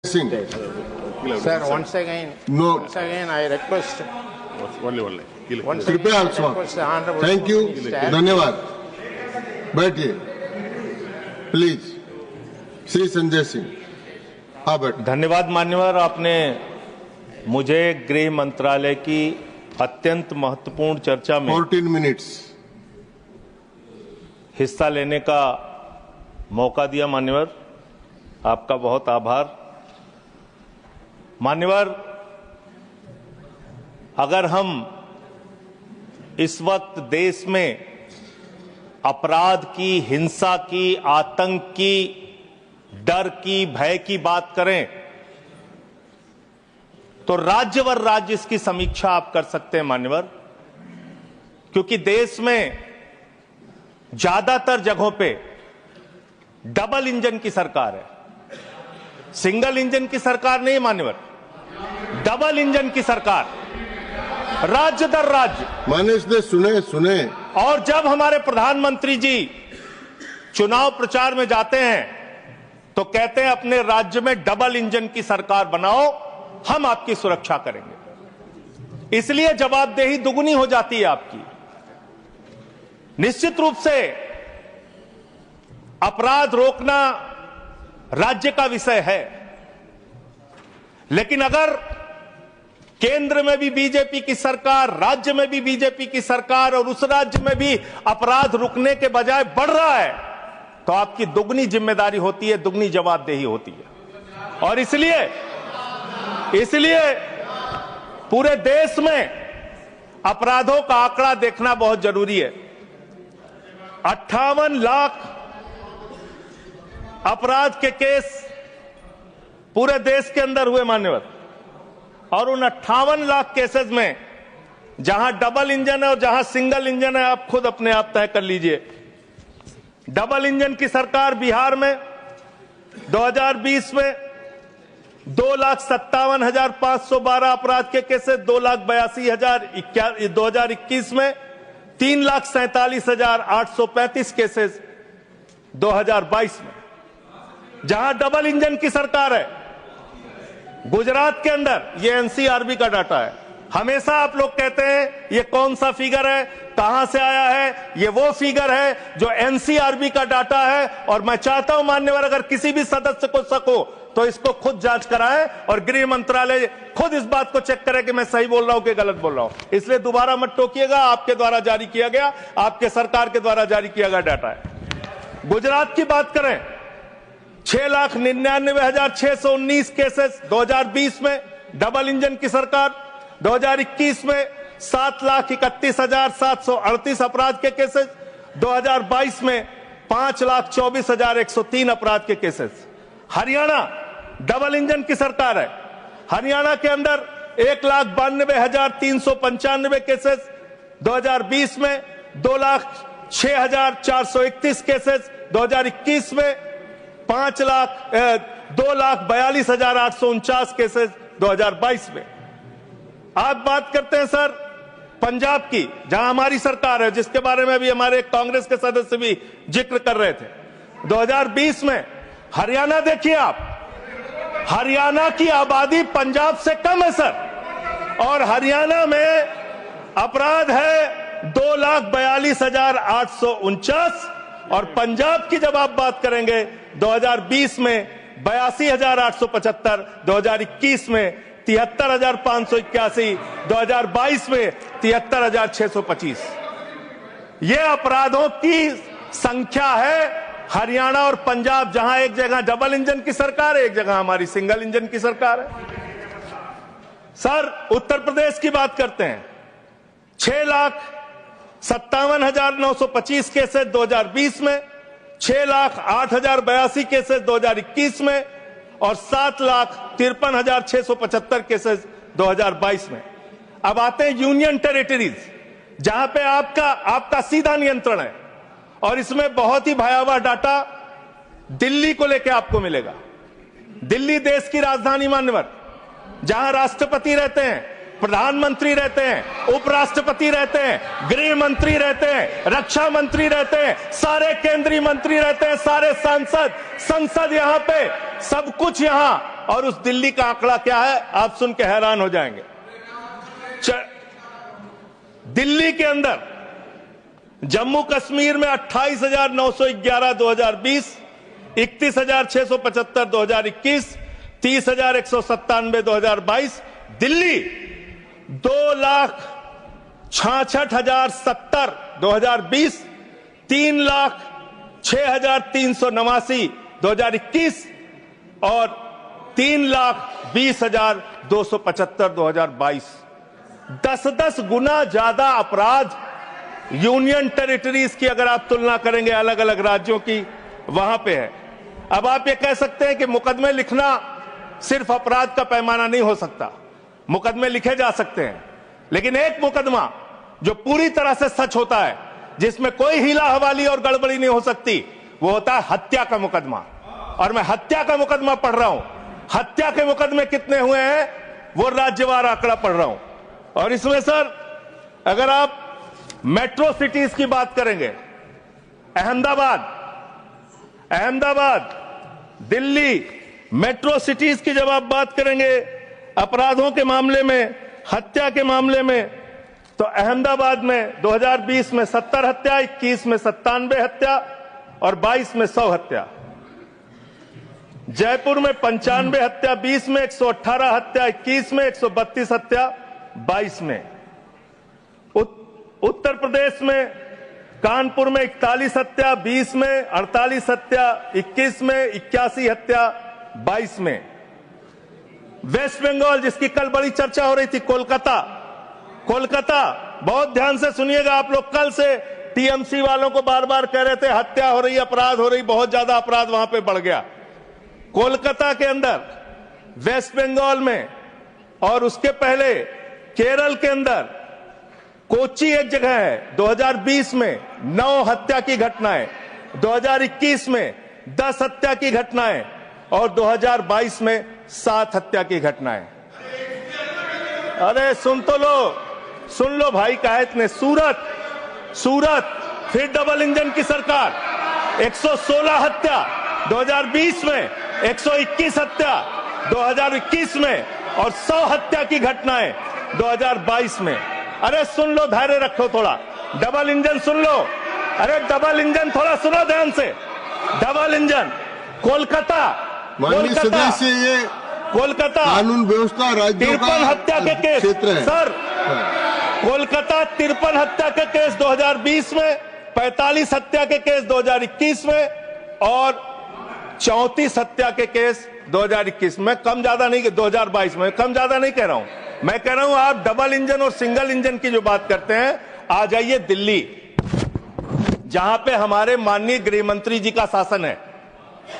Singh. Sir, once again, I request. Once again, कृपया I request the Honorable thank you, Minister. धन्यवाद। बैठिए please. Shri Sanjay Singh, हाँ बैठ। धन्यवाद मान्यवर, आपने मुझे गृह मंत्रालय की अत्यंत महत्वपूर्ण चर्चा में 14 मिनट्स हिस्सा लेने का मौका दिया। मान्यवर, आपका बहुत आभार। मान्यवर, अगर हम इस वक्त देश में अपराध की, हिंसा की, आतंक की, डर की, भय की बात करें तो राज्यवर राज्य इसकी समीक्षा आप कर सकते हैं मान्यवर, क्योंकि देश में ज्यादातर जगहों पे डबल इंजन की सरकार है। सिंगल इंजन की सरकार नहीं मान्यवर, डबल इंजन की सरकार, राज्य दर राज्य। मानिश ने सुने। और जब हमारे प्रधानमंत्री जी चुनाव प्रचार में जाते हैं तो कहते हैं अपने राज्य में डबल इंजन की सरकार बनाओ, हम आपकी सुरक्षा करेंगे। इसलिए जवाबदेही दुगुनी हो जाती है आपकी। निश्चित रूप से अपराध रोकना राज्य का विषय है, लेकिन अगर केंद्र में भी बीजेपी की सरकार, राज्य में भी बीजेपी की सरकार और उस राज्य में भी अपराध रुकने के बजाय बढ़ रहा है तो आपकी दुगनी जिम्मेदारी होती है, दुगनी जवाबदेही होती है। और इसलिए पूरे देश में अपराधों का आंकड़ा देखना बहुत जरूरी है। 58 लाख अपराध के केस पूरे देश के अंदर हुए मान्यवर, और उन 58 लाख केसेस में जहां डबल इंजन है और जहां सिंगल इंजन है, आप खुद अपने आप तय कर लीजिए। डबल इंजन की सरकार बिहार में 2020 में 2,57,512 अपराध के केसेस, 2,82,000। 2021 में 3,47,835 केसेस 2022 में। जहां डबल इंजन की सरकार है गुजरात के अंदर, ये एनसीआरबी का डाटा है। हमेशा आप लोग कहते हैं ये कौन सा फिगर है, कहां से आया है, ये वो फिगर है जो एनसीआरबी का डाटा है। और मैं चाहता हूं मान्यवर, अगर किसी भी सदस्य को शक हो तो इसको खुद जांच कराएं और गृह मंत्रालय खुद इस बात को चेक करे कि मैं सही बोल रहा हूं कि गलत बोल रहा हूं। इसलिए दोबारा मत टोकिएगा, आपके द्वारा जारी किया गया, आपके सरकार के द्वारा जारी किया गया डाटा है। गुजरात की बात करें, 6,99,619 केसेस 2020 में डबल इंजन की सरकार। 2021 में 7,31,738 अपराध के केसेस। 2022 में 5,24,103 अपराध के केसेस। हरियाणा डबल इंजन की सरकार है। हरियाणा के अंदर 1,92,395 केसेस। 2020 में 2,06,431 केसेस। 2021 में 2,42,849 केसेस 2022 में। आप बात करते हैं सर पंजाब की, जहां हमारी सरकार है, जिसके बारे में अभी हमारे कांग्रेस के सदस्य भी जिक्र कर रहे थे। 2020 में हरियाणा देखिए आप, हरियाणा की आबादी पंजाब से कम है सर, और हरियाणा में अपराध है 2,42,849। और पंजाब की जब आप बात करेंगे 2020 में 82,875, 2021 में 73,581, 2022 में 73,625। ये अपराधों की संख्या है हरियाणा और पंजाब, जहां एक जगह डबल इंजन की सरकार है, एक जगह हमारी सिंगल इंजन की सरकार है। सर उत्तर प्रदेश की बात करते हैं, 6,57,925 केसेस 2020 में, 6,08,082 केसेस 2021 में, और 7,53,675 केसेस 2022 में। अब आते हैं यूनियन टेरिटरीज, जहां पे आपका सीधा नियंत्रण है, और इसमें बहुत ही भयावह डाटा दिल्ली को लेकर आपको मिलेगा। दिल्ली देश की राजधानी मान्यवर, जहां राष्ट्रपति रहते हैं, प्रधानमंत्री रहते हैं, उपराष्ट्रपति रहते हैं, गृह मंत्री रहते हैं, रक्षा मंत्री रहते हैं, सारे केंद्रीय मंत्री रहते हैं, सारे सांसद, संसद, यहां पे सब कुछ यहां और उस दिल्ली का आंकड़ा क्या है आप सुन के हैरान हो जाएंगे। दिल्ली के अंदर जम्मू कश्मीर में 28,911 2020, 31,675 2021, 30,197 2022। दिल्ली 2,66,070 2020, 3,06,389 2021 और 3,20,275 2022। 10-10 गुना ज्यादा अपराध यूनियन टेरिटरीज की अगर आप तुलना करेंगे अलग अलग राज्यों की वहां पे है। अब आप ये कह सकते हैं कि मुकदमे लिखना सिर्फ अपराध का पैमाना नहीं हो सकता, मुकदमे लिखे जा सकते हैं, लेकिन एक मुकदमा जो पूरी तरह से सच होता है, जिसमें कोई हीला हवाली और गड़बड़ी नहीं हो सकती, वो होता है हत्या का मुकदमा। और मैं हत्या का मुकदमा पढ़ रहा हूं। हत्या के मुकदमे कितने हुए हैं वो राज्यवार आंकड़ा पढ़ रहा हूं। और इसमें सर अगर आप मेट्रो सिटीज की बात करेंगे, अहमदाबाद, दिल्ली, मेट्रो सिटीज की जब आप बात करेंगे अपराधों के मामले में, हत्या के मामले में, तो अहमदाबाद में 2020 में 70 हत्या, 21 में 97 हत्या और 22 में 100 हत्या। जयपुर में 95 हत्या, 20 में 118 हत्या, 21 में 132 हत्या, 22 में। उत्तर प्रदेश में कानपुर में 41 हत्या, 20 में 48 हत्या, 21 में 81 हत्या, 22 में। वेस्ट बंगाल जिसकी कल बड़ी चर्चा हो रही थी, कोलकाता, बहुत ध्यान से सुनिएगा आप लोग। कल से टीएमसी वालों को बार बार कह रहे थे हत्या हो रही, अपराध हो रही, बहुत ज्यादा अपराध वहां पे बढ़ गया। कोलकाता के अंदर, वेस्ट बंगाल में और उसके पहले केरल के अंदर, कोच्चि एक जगह है, 2020 में 9 हत्या की घटनाएं, 2021 में 10 हत्या की घटनाएं और 2022 में 7 हत्या की घटनाएं। अरे सुन लो भाई, कहा इतने। सूरत फिर डबल इंजन की सरकार, 116 हत्या 2020 में, 121 हत्या 2021 में और 100 हत्या की घटनाएं 2022 में। अरे सुन लो, धैर्य रखो थोड़ा। डबल इंजन सुन लो, अरे डबल इंजन थोड़ा सुनो ध्यान से। डबल इंजन कोलकाता, कानून व्यवस्था राज्यों का 53 हत्या के केस क्षेत्र है सर। कोलकाता 53 हत्या के केस 2020 में, 45 हत्या के केस 2021 में और 34 हत्या के केस 2021 में। कम ज्यादा नहीं, 2022 में कम ज्यादा नहीं कह रहा हूं। मैं कह रहा हूं आप डबल इंजन और सिंगल इंजन की जो बात करते हैं, आ जाइए दिल्ली, जहां पे हमारे माननीय गृह मंत्री जी का शासन है,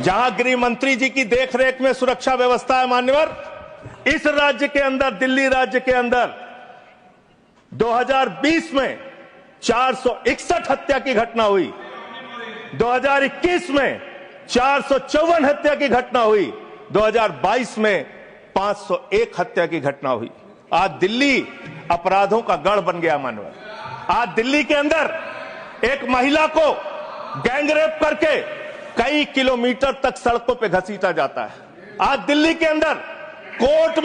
जहां गृह मंत्री जी की देखरेख में सुरक्षा व्यवस्था है। मान्यवर, इस राज्य के अंदर, दिल्ली राज्य के अंदर 2020 में 461 हत्या की घटना हुई, 2021 में 454 हत्या की घटना हुई, 2022 में 501 हत्या की घटना हुई। आज दिल्ली अपराधों का गढ़ बन गया। मानवर, आज दिल्ली के अंदर एक महिला को गैंगरेप करके कई किलोमीटर तक सड़कों पे घसीटा जाता है। आज दिल्ली के अंदर कोर्ट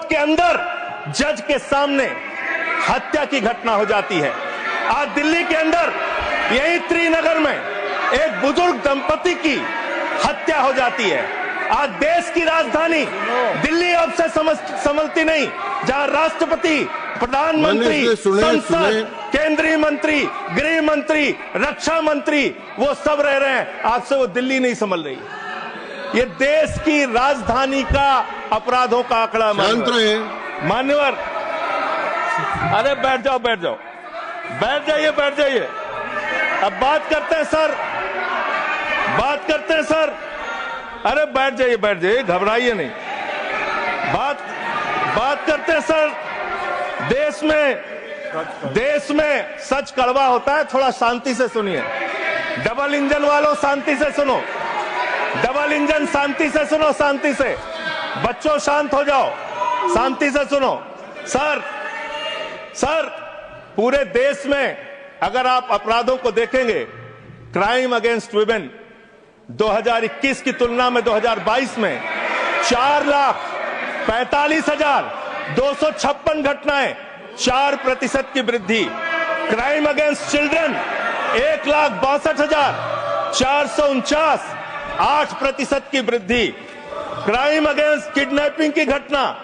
के अंदर जज के सामने हत्या की घटना हो जाती है। आज दिल्ली के अंदर यही त्रिनगर में एक बुजुर्ग दंपति की हत्या हो जाती है। आज देश की राजधानी दिल्ली अब से संभलती नहीं, जहां राष्ट्रपति, प्रधानमंत्री, संसद, केंद्रीय मंत्री, गृह मंत्री, रक्षा मंत्री वो सब रह रहे हैं, आज से वो दिल्ली नहीं संभल रही। ये देश की राजधानी का अपराधों का आंकड़ा। मान्यवर, अरे बैठ जाइए। अब बात करते हैं सर, अरे बैठ जाइए, घबराइए नहीं। बात करते हैं सर। देश में सच कड़वा होता है, थोड़ा शांति से सुनिए। डबल इंजन वालों शांति से सुनो, डबल इंजन शांति से सुनो, शांति से। बच्चों शांत हो जाओ, शांति से सुनो। सर पूरे देश में अगर आप अपराधों को देखेंगे, क्राइम अगेंस्ट वुमेन 2021 की तुलना में 2022 में 4,45,256 घटनाएं, 4% की वृद्धि। क्राइम अगेंस्ट चिल्ड्रन 1,62,449, 8% की वृद्धि। क्राइम अगेंस्ट किडनैपिंग की घटना,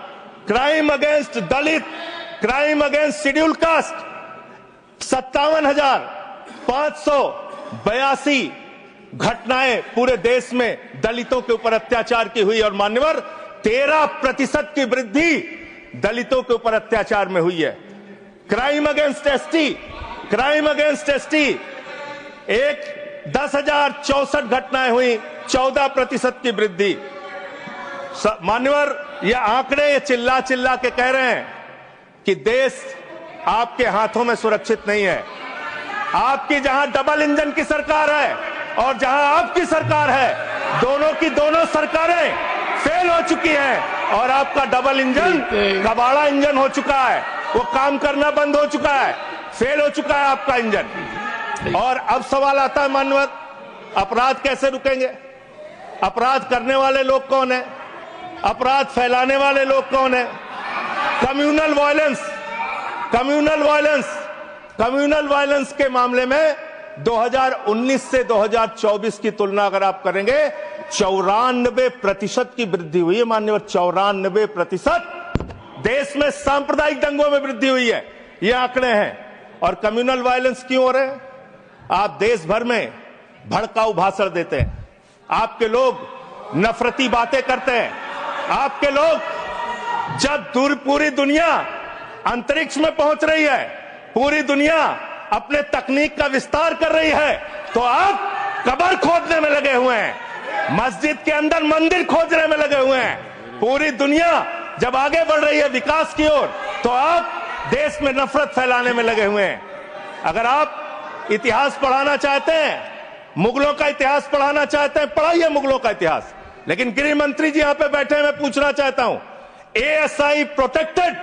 क्राइम अगेंस्ट दलित, क्राइम अगेंस्ट शेड्यूल कास्ट 57,582 घटनाएं पूरे देश में दलितों के ऊपर अत्याचार की हुई। और मान्यवर 13% की वृद्धि दलितों के ऊपर अत्याचार में हुई है। Crime against ST, crime against ST 10,064 घटनाएं हुई, 14% की वृद्धि। मान्यवर ये आंकड़े ये चिल्ला चिल्ला के कह रहे हैं कि देश आपके हाथों में सुरक्षित नहीं है। आपकी जहां डबल इंजन की सरकार है और जहां आपकी सरकार है, दोनों की दोनों सरकारें फेल हो चुकी हैं और आपका डबल इंजन कबाड़ा इंजन हो चुका है। वो काम करना बंद हो चुका है, फेल हो चुका है आपका इंजन। और अब सवाल आता है मान्यवर, अपराध कैसे रुकेंगे? अपराध करने वाले लोग कौन है? अपराध फैलाने वाले लोग कौन है? Communal violence, communal violence, communal violence के मामले में 2019 से 2024 की तुलना अगर आप करेंगे 94% की वृद्धि हुई है माननीय। 94% देश में सांप्रदायिक दंगों में वृद्धि हुई है, ये आंकड़े हैं। और कम्युनल वायलेंस क्यों हो रहे हैं? आप देश भर में भड़काऊ भाषण देते हैं, आपके लोग नफरती बातें करते हैं, आपके लोग जब पूरी दुनिया अंतरिक्ष में पहुंच रही है, पूरी दुनिया अपने तकनीक का विस्तार कर रही है, तो आप कब्र खोदने में लगे हुए हैं, मस्जिद के अंदर मंदिर खोजने में लगे हुए हैं। पूरी दुनिया जब आगे बढ़ रही है विकास की ओर, तो आप देश में नफरत फैलाने में लगे हुए हैं। अगर आप इतिहास पढ़ाना चाहते हैं, मुगलों का इतिहास पढ़ाना चाहते हैं, पढ़ाइए मुगलों का इतिहास। लेकिन गृह मंत्री जी यहां पे बैठे हैं, मैं पूछना चाहता हूं, एएसआई प्रोटेक्टेड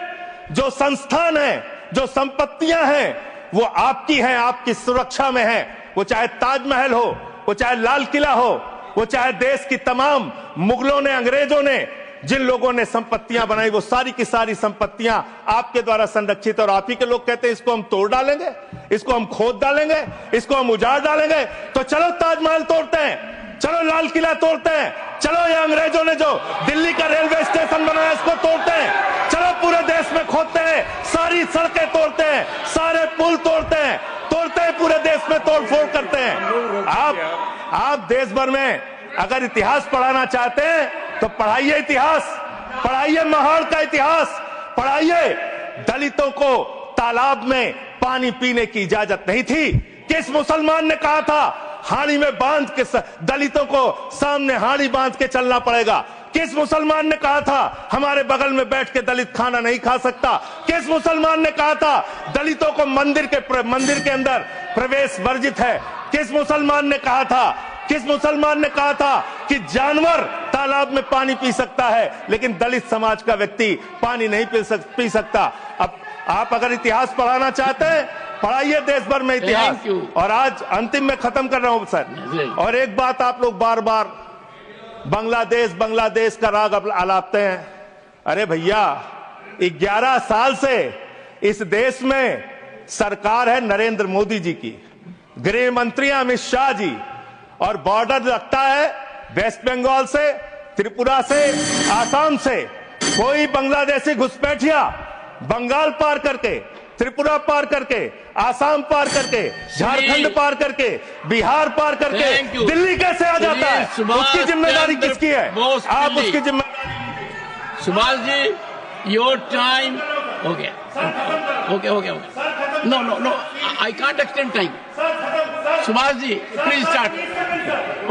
जो संस्थान है, जो संपत्तियां हैं, वो आपकी हैं, आपकी सुरक्षा में है। वो चाहे ताजमहल हो, वो चाहे लाल किला हो, वो चाहे देश की तमाम मुगलों ने, अंग्रेजों ने जिन लोगों ने संपत्तियां बनाई, वो सारी की सारी संपत्तियां आपके द्वारा संरक्षित। और आप ही के लोग कहते हैं इसको हम तोड़ डालेंगे, इसको हम खोद डालेंगे, इसको हम उजाड़ डालेंगे। तो चलो ताजमहल तोड़ते हैं, चलो लाल किला तोड़ते हैं, चलो ये अंग्रेजों ने जो दिल्ली का रेलवे स्टेशन बनाया इसको तोड़ते हैं, चलो पूरे देश में खोदते हैं, सारी सड़कें तोड़ते हैं, सारे पुल तोड़ते हैं, पूरे देश में तोड़फोड़ करते हैं। आप देश भर में अगर इतिहास पढ़ाना चाहते हैं तो पढ़ाइए इतिहास, पढ़ाइए महाड़ का इतिहास, पढ़ाइए दलितों को तालाब में पानी पीने की इजाजत नहीं थी। किस मुसलमान ने कहा था हाड़ी में बांध के दलितों को सामने हाड़ी बांध के चलना पड़ेगा? किस मुसलमान ने कहा था हमारे बगल में बैठ के दलित खाना नहीं खा सकता? किस मुसलमान ने कहा था दलितों को मंदिर के अंदर प्रवेश वर्जित है? किस मुसलमान ने कहा था, किस मुसलमान ने कहा था कि जानवर तालाब में पानी पी सकता है लेकिन दलित समाज का व्यक्ति पानी नहीं पी सकता? अब आप अगर इतिहास पढ़ाना चाहते हैं, पढ़ाइए देश भर में इतिहास। और आज अंतिम में खत्म कर रहा हूं सर, और एक बात आप लोग बार बार बांग्लादेश का राग आलापते हैं। अरे भैया, 11 साल से इस देश में सरकार है नरेंद्र मोदी जी की, गृह मंत्री अमित शाह जी, और बॉर्डर लगता है वेस्ट बंगाल से, त्रिपुरा से, आसाम से। कोई बांग्लादेशी घुसपैठिया बंगाल पार करके, त्रिपुरा पार करके, आसाम पार करके, झारखंड पार करके, बिहार पार करके दिल्ली कैसे आ जाता है? उसकी जिम्मेदारी किसकी है? आप उसकी जिम्मेदारी। सुभाष जी, योर टाइम हो गया। Okay. No, I can't extend time. Subhash ji please start.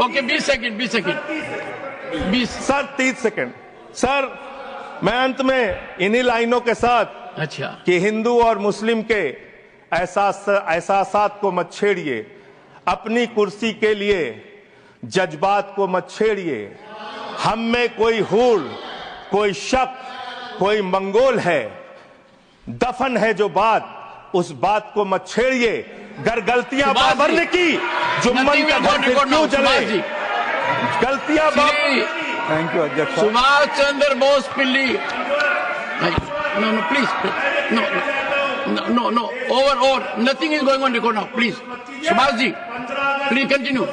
Okay, 20 second 20 sir 30 second. Sir मैं अंत में इन्हीं लाइनों के साथ, अच्छा, कि हिंदू और मुस्लिम के एहसासात को मत छेड़िए, अपनी कुर्सी के लिए जज्बात को मत छेड़िए। हम में कोई हूल, कोई शक, कोई मंगोल है, दफन है जो बात, उस बात को मत छेड़िए। गर गलतियां बाबर ने की, जुम्मन का घर फिर क्यों जले? गलतियां थैंक यू अध्यक्ष Subhash Chandra Bose Pilli. No, please. No. Over. Nothing is going on record now. Please. Subhash ji, please continue.